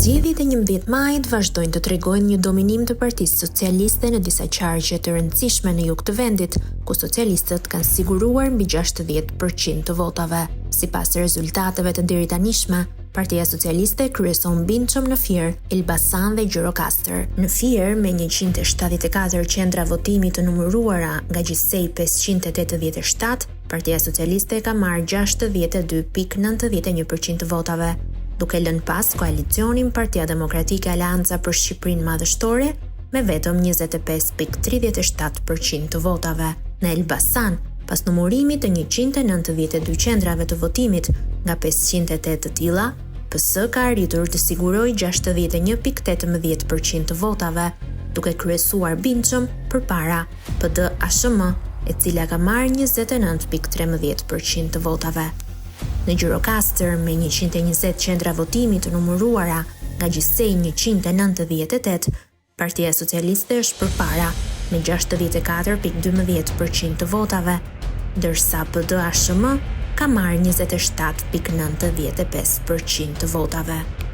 Zgjedhjet e 11 majit vazhdojnë të tregojnë një dominim të Partisë Socialiste në disa qargje të rëndësishme në jug të vendit, ku socialistët kanë siguruar mbi 60% të votave. Sipas rezultateve të deritanishme, Partia Socialiste kryeson bindshëm në Fier, Elbasan dhe Gjirokastër. Në Fier, me 174 qendra votimi të numëruara nga gjithsej 587, Partia Socialiste ka marrë 62.91% të votave, duke lënë pas koalicionin Partia Demokratike Aleanca për Shqipërinë Madhështore me vetëm 25.37% të votave. Në Elbasan, pas numërimit të 192 qendrave të votimit nga 508 të tilla, PS ka arritur të sigurojë 61.18% të votave, duke kryesuar bindshëm përpara PD-ASHM, e cila ka marrë 29.13% të votave. Në Gjirokastër, me 120 qendra votimi të numëruara nga gjithsej 198, Partia Socialiste është përpara me 64.12% të votave, ndërsa PD-ASHM ka marrë 27.95% të votave.